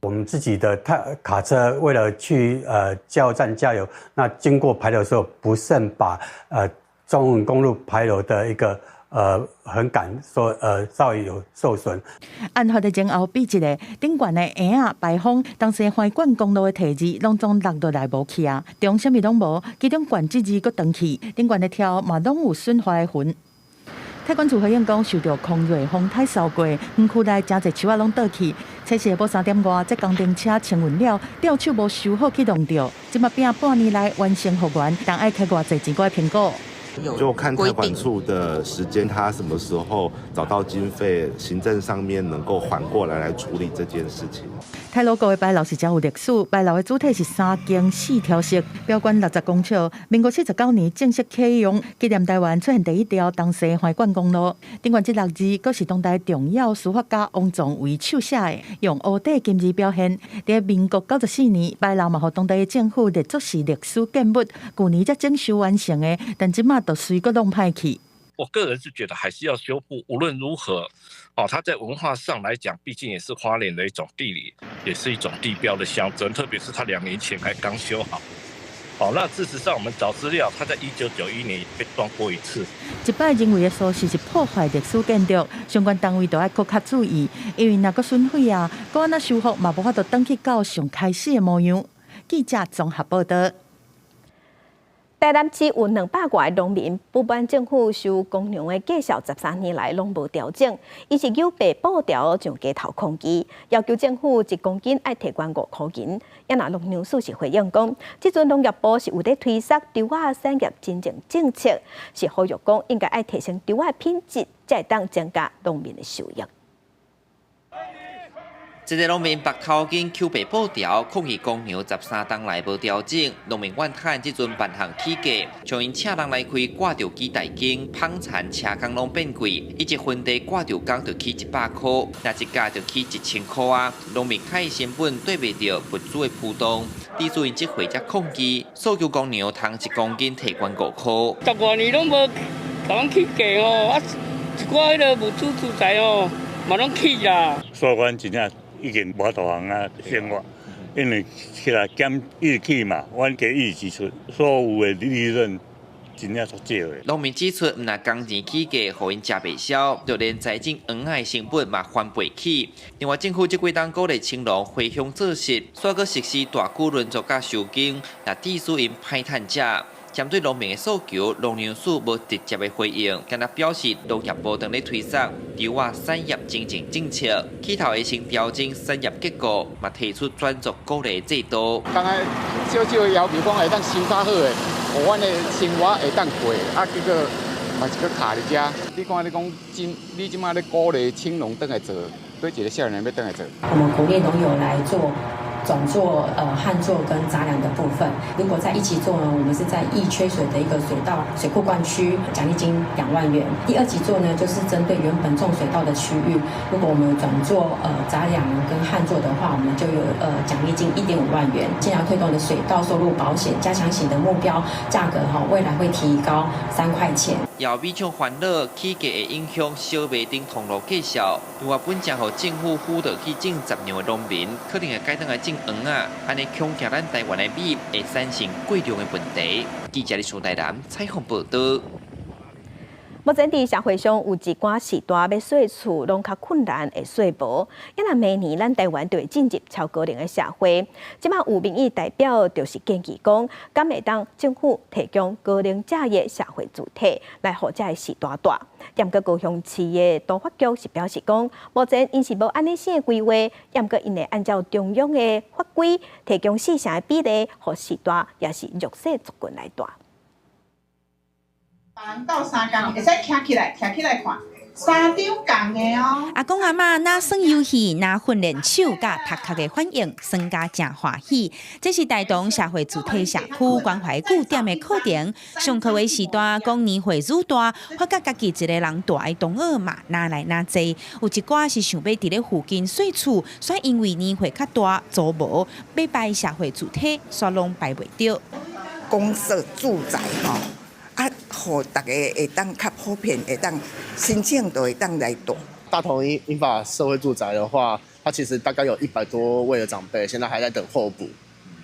我们自己的卡车为了去加油站加油，那经过牌楼的时候，不慎把中文公路牌楼的一个横杆稍微有受损。案发的前后比一个顶悬的婴仔排风，当时花冠公路的题字拢总落落来无去啊，中啥物拢无，其中冠字字搁长去，顶悬的条嘛拢有损坏的痕。太管处回应讲，受到狂热风台扫过，园区内真侪树仔拢倒去。测试下晡3点外，这工程车清运了，吊手无修好去弄着，即马拼半年来完成复原，但爱开偌济钱过来评估。就看太管处的时间，他什么时候找到经费，行政上面能够缓过来处理这件事情。太鲁阁的牌楼是真有历史，牌楼的主体是3间4条式，标管60公尺。民国79年正式启用，纪念台湾出现第一条东西花冠公路。顶悬这6字，阁是当代重要书法家王仲维手写的，用乌底金字表现。在民国94年，牌楼嘛，互当地的政府列作是历史建物，去年才整修完成的，但即马都随个弄歹去。我个人是觉得还是要修复，无论如何，它在文化上来讲，毕竟也是花莲的一种地理，也是一种地标的象征。特别是它2年前才刚修好，那事实上我们找资料，它在1991年被断过一次。一摆认为的疏失是破坏历史建筑，相关单位都要搁较注意，因为若搁损毁啊，搁安那修复嘛无法度回去到上开始的模样。记者综合报道。台南市有200多个农民不满政府收公粮的绩效13年来拢无调整，伊是有被报调上街头抗议，要求政府1公斤爱提悬5块银。也那农粮署是回应讲，即阵农业部是有在推动稻仔产业真正政策，是呼吁讲应该爱提升稻仔品质，才会当增加农民的收入。一个农民白头巾求被报调，抗议公牛13冬来无调整。农民怨叹即阵办项起价，像因请人来开挂着机代金，捧田车工拢变贵，一只分地挂着工就起100块，那一架就起1000块啊！农民开成本对袂着物资的浮动，地主因即回才抗议，诉求公牛通1公斤提悬5块。10多年拢无讲起价哦，一寡迄个物资住宅哦，嘛拢起啦。所以阮真正。已经无大行啊生活，因为起来减一起嘛，阮加一支出，所有的利润真正足少的。农民指出，毋但工钱起价，互因食袂消，就连财政黄的成本嘛翻倍起。另外，政府即几冬鼓励青农回乡做事，煞搁实施大规轮作甲收金，来抵输因歹趁者。针对农民的诉求，农粮署无直接的回应，敢若表示农业部正咧推动稻仔产业精进政策，企图会先调整产业结构，嘛提出专属鼓励制度。刚才少少要求讲会当收较好的，互阮的生活会当过，结果嘛是搁卡伫遮。你讲你即马咧鼓励青农倒来做，对一个少年要倒来做。我们鼓励农友来做。种作、旱作跟杂粮的部分，如果在一起做呢，我们是在易缺水的一个水稻水库灌区，奖励金2万元。第2期做呢，就是针对原本种水稻的区域，如果我们转做杂粮跟旱作的话，我们就有奖励金1.5万元。进而推动的水稻收入保险加强型的目标价格未来会提高3块钱。要米厂烦恼起价会影响小卖店通路绩效，另外本将互政府辅导去种10年的农民，可能会改当来种黄啊，安尼恐惊咱台湾的米会产生过量的问题。记者李楚台南采访报道。目前伫社会上有一寡时代要洗厝，拢较困难会洗无。因为明年咱台湾就会进入超高龄的社会，即马有民意代表就是建议讲，敢会当政府提供高龄者的社会主体来互这个时代大。但过高雄市的都发局是表示讲，目前因是无安尼性的规划，但过因会按照中央的法规提供4成的比例，互时代也是弱势族群来大。2到3工，会使徛起来看3张共的哦。阿公阿嬷若耍游戏，若训练手甲读壳的反应，算家真欢喜。这是台东社会主体社区关怀据点的课程。上课的时段讲年岁愈大，发觉家己一个人大的同学嘛，哪来哪济。有一寡是想要伫咧附近洗厝，却因为年岁较大，租无，要拜社会主体，煞拢拜袂着。公社住宅吼。互大家会当较普遍，会当申请都会当来住。大同英法社会住宅的话，它其实大概有100多位的长辈，现在还在等候补。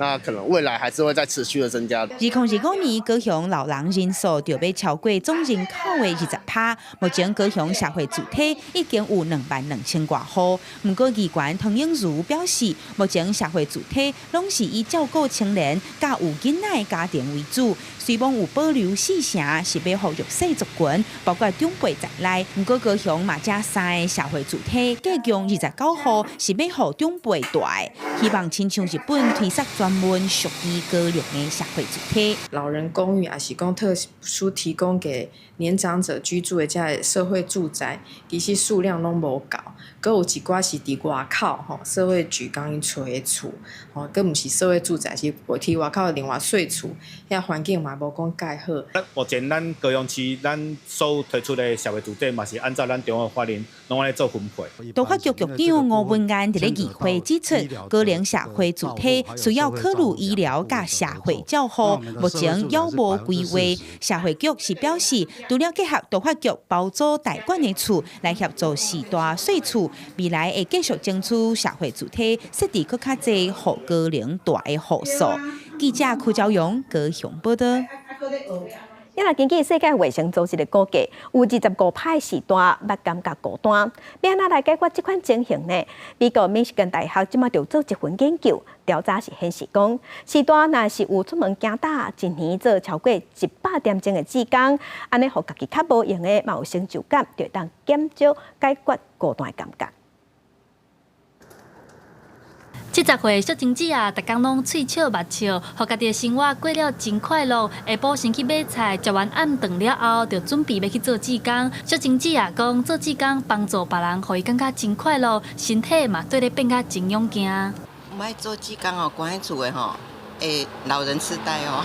那可能未来还是会再持续的增加。2025年高雄老人人数就要超过总人口的20%。目前高雄社会主体已经有22000多户。不过议员唐英如表示，目前社会主体拢是以照顾青年、甲有囡仔的家庭为主，虽望有保留4成是要互弱势族群，包括长辈在内。不过高雄嘛，这3个社会主体计共29户是要互长辈住，希望亲像日本推出专门属于高龄的社会主体，老人公寓也是讲特殊提供给年长者居住的这社会住宅，其实数量拢无够，佮有一寡是伫外口吼，社会局讲因找的厝，吼，佮毋是社会住宅，是伫外口另外睡厝，遐环境嘛无讲介好。目前咱高雄市咱所推出的社会主体嘛是按照咱中央法令拢来做分配。都发局局长吴文安伫咧议会指出，高龄社会主体需要考虑医疗甲社会照护，目前杳无规划。社会局是表示，除了结合都发局包租代管的厝来协助时代洗厝，未来会继续争取社会主体设置更较侪互高龄大的户数。记者柯昭阳高雄报道。因为根据世界卫生组织的估计，有25派时段捌感觉孤单。要安怎来解决这款情形呢？美国密西根大学即马就做一份研究，调查是显示讲，时段若是有出门行打，一年做超过100点钟的志工，安尼互家己较无用的，嘛有成就感，就会当减少解决孤单的感觉。70岁小金子啊，逐工拢喙笑目笑，互家己的生活过了真快乐。下晡先去买菜，食完暗顿了后，就准备要去做志工。小金子啊讲，做志工帮助别人，互伊感觉真快乐，身体嘛对咧变甲真勇健。唔爱做志工哦，关喺厝的吼，会老人痴呆哦。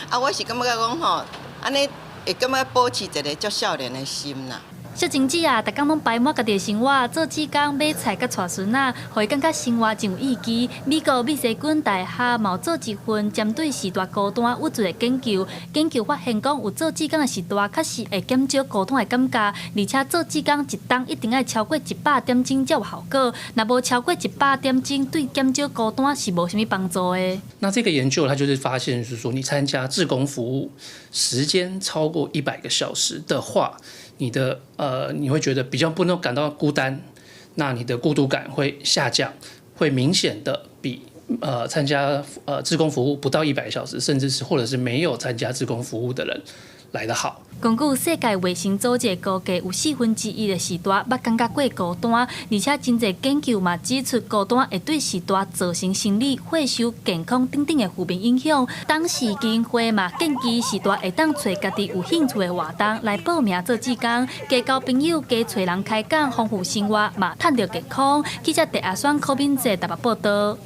啊，我是感觉讲吼，安尼会感觉保持一个足少年的心啦。小金子啊，逐工拢排满家己的生活，做志工、买菜、甲带孙仔，互伊感觉生活真有意义。美国密西根大学嘛有做一份针对时代孤单有罪的研究，研究发现讲有做志工的时代，确实会减少孤单的感觉，而且做志工一冬一定要超过100点钟才有效果。若无超过100点钟，对减少孤单是无什么帮助的。那这个研究它就是发现是说，你参加志工服务时间超过100个小时的话，你会觉得比较不能感到孤单，那你的孤独感会下降，会明显的比参加志工服务不到100小时，甚至是或者是没有参加志工服务的人来得好。根据世界卫生组织估计，有1/4的时代捌感觉过孤单，而且真侪研究嘛指出，孤单会对时代造成心理、血受、健康等等的负面影响。当时基金会嘛建议时代会当找家己有兴趣的活动来报名做志工，加交朋友，加找人开讲，丰富生活嘛，趁着健康。记者第阿选柯敏哲台北报道。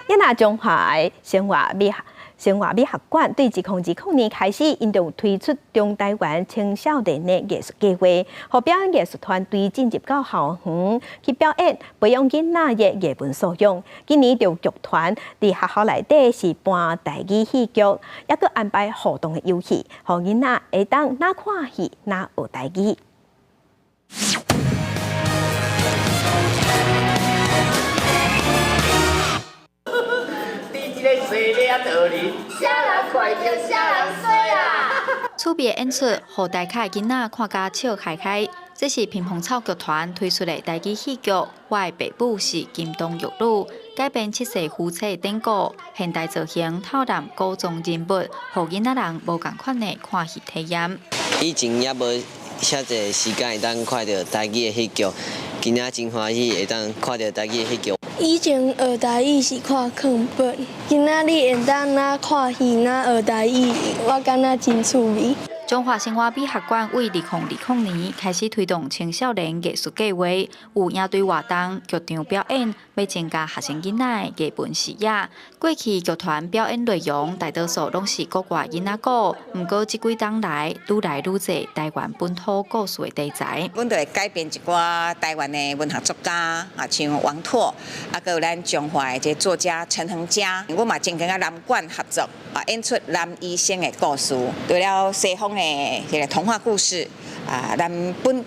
因那中华生活美学馆对2020年开始，因就推出中台湾青少年的艺术计划，互表演艺术团队进入到校园去表演，培养囡仔的艺文素养。今年就剧团伫学校内底是办台语戏剧，也佮安排互动的游戏，互囡仔会当哪看戏哪学台语。趣味演出，互台卡囡仔看甲笑开开。这是乒乓草剧团推出的台语戏剧《我的爸母是金童玉女》，改编7世夫妻的典故，现代造型透染古装人物，互囡仔人无共款的看戏体验。以前也无遐济时间会当看到台语的戏剧，今仔真欢喜会当看到台语的戏剧。以前学台语是看课本，今仔日会当哪看戏哪学台语，我感觉真趣味。中华生活美学馆为2020年开始推动青少年艺术计划，有应对活动、剧场表演，要增加学生囡仔的艺文视野。过去剧团表演内容大多数拢是国外囡仔歌，不过这几冬来愈来愈多台湾本土故事的题材。阮就会改编一寡台湾的文学作家，像王拓，还有咱中华的一个作家陈恒嘉，我嘛正跟南管合作，演出南医生的故事，除了西方的一个童话故事，咱本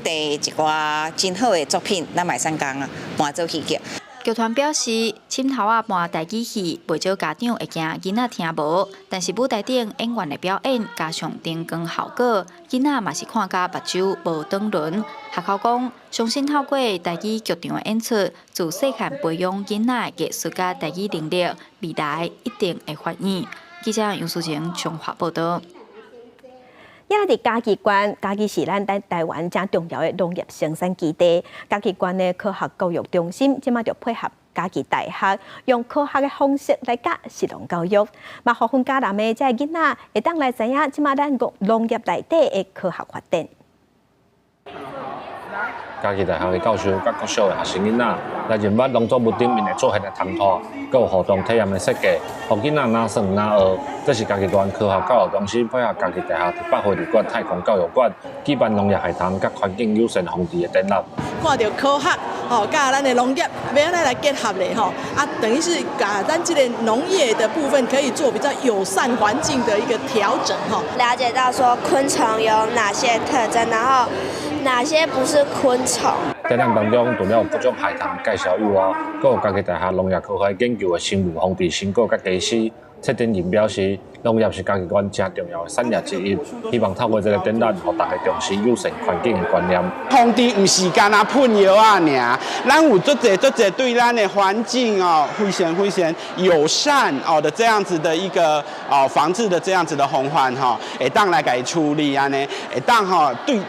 地一寡真好的作品，咱嘛上讲换做戏剧。剧团表示，深头仔扮台语戏，袂少家长会惊囡仔听无，但是舞台顶演员的表演加上灯光效果，囡仔嘛是看甲目睭无转轮。学校讲，相信透过台语剧场的演出，自细汉培养囡仔的艺术甲台语能力，未来一定会发现。记者杨淑晴综合报道。因伫嘉义县，嘉义是咱台湾正重要的农业生产基地。嘉义县的科学教育中心，即马就配合嘉义大学，用科学的方式来教实农教育，嘛，互分家南的这囡仔会当来知影即马咱农业内底的科学发展。嘉义大学的教授甲各校的学生囡仔来认捌农作物顶面的做现的谈吐，佮有互动体验的设计，互囡仔哪算哪学。这是嘉义县科学教育中心配合嘉义大学第8会理馆太空教育馆举办农业海滩甲环境友善防治的展览。看到科学甲咱的农业要安尼来结合咧等于是把咱这个农业的部分可以做比较友善环境的一个调整了解到说昆虫有哪些特征，然后哪些不是昆虫。展览当中除了有各种海棠介绍以外，阁有家己大学农业科学研究的生物防治成果甲技师。册顶人表示，农业是家己阮真重要的产业之一，希望透过这个展览，让大家重视友善环境的观念。空地唔是干那喷药啊尔，咱有足侪对咱的环境哦，非常友善哦的这样子的一个防治的这样子的防范哈，会当来给处理安尼，会当哈对。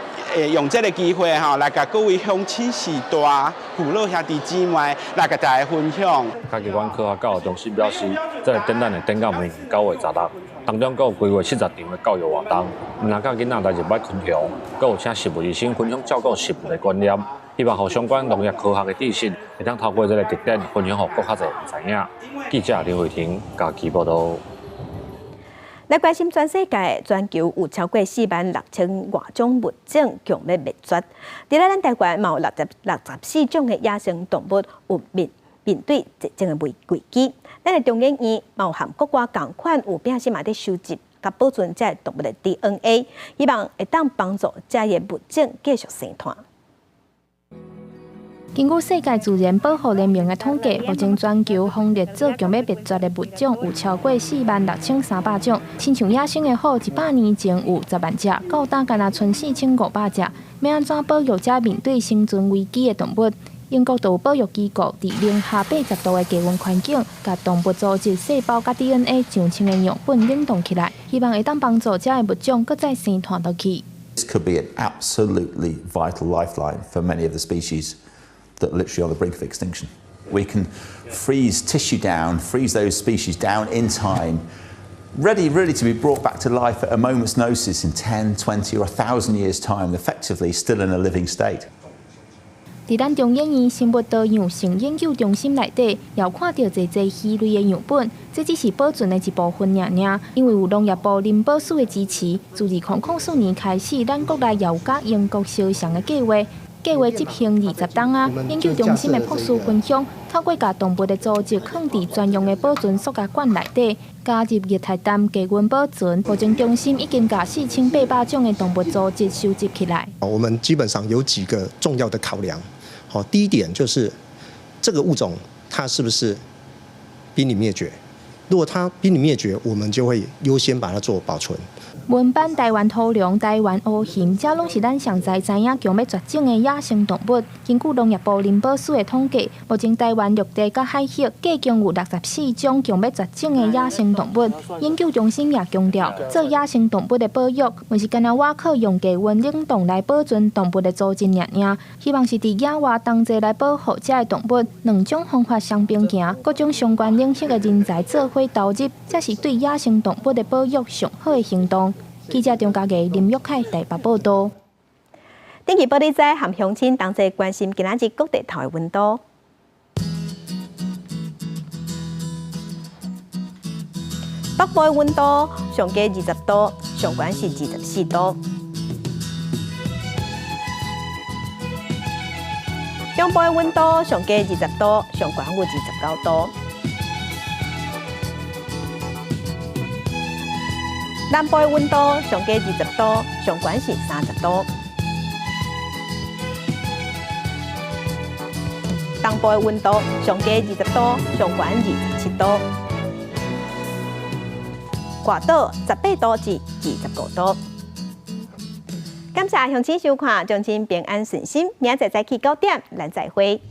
用这个机会哈，来甲各位乡亲时代、父老兄弟姊妹来甲大家分享。家己阮科学教育中心表示，这个展览会展到明年9月16日，当中阁有规划40场的教育活动，唔但教囡仔来入捌昆虫，阁有请食物医生分享照顾食物的观念，希望互相关农业科学的知识，会当透过这个特展分享互更较侪人知影。记者林慧婷家己报道。来关心全世界，全球有超过46000外种物种强要灭绝。伫咱台湾，嘛有64种的野生动物有面对绝种的危机。咱的中研院嘛有含国外同款有并且嘛伫收集甲保存这动物的 DNA， 希望会当帮助这些物种继续生存。根据世界自然保护联盟的统计，目前全球封列做强要灭绝的物种有超过46300种，亲像野生的虎，100年前有10万只，到今敢若剩4500只。要安怎保育这面对生存危机的动物？英国就有保育机构伫零下80度的低温环境，甲动物组织细胞甲 DNA 上千的样本冷冻起来，希望会当帮助这个物种搁再生存落去。This could be an absolutely vital lifeline for many of the species that are literally on the brink of extinction. We can freeze tissue down, freeze those species down in time, ready really to be brought back to life at a moment's notice in 10, 20 or 1,000 years' time, effectively still in a living state. 伫咱中研院生物多样性研究中心内底，也看到侪鱼类的样本，这只是保存的一部分尔。因为有农业部林保署的支持，自2004年开始，咱国内也有甲英国相像的计划。计划执行20天啊！研究中心的博士分享，透过甲动物的组织放伫专用的保存塑胶罐内底，加入液态氮低温保存。目前中心已经甲4800种的动物组织收集起来。我们基本上有几个重要的考量。好，第一点就是这个物种它是不是濒临灭绝？如果它濒临灭绝，我们就会优先把它做保存。文班、台湾土龙、台湾乌熊，这拢是咱上知影强要绝种的野生动物。根据农业部林保署的统计，目前台湾陆地甲海域计共有64种强要绝种的野生动物。研究中心也强调，做野生动物的保育，毋是干那我靠用低温冷冻来保存动物的组织尔，希望是伫野外同齐来保护这个动物。两种方法相并行，各种相关领域的人才做伙投入，才是对野生动物的保育上好的行动。记者张家琪、林玉凯台北报道。天气报你知，含乡亲同齐关心今仔日各地头的温度。北部的温度上低20度，上悬是24度；中部的温度上低20度，上悬有29度。南部的温度上低20度，上悬是30度；东部的温度上低20度，上悬27度；外岛18度至25度。感谢乡亲收看，将亲平安顺心，明仔载早起9点，咱再会。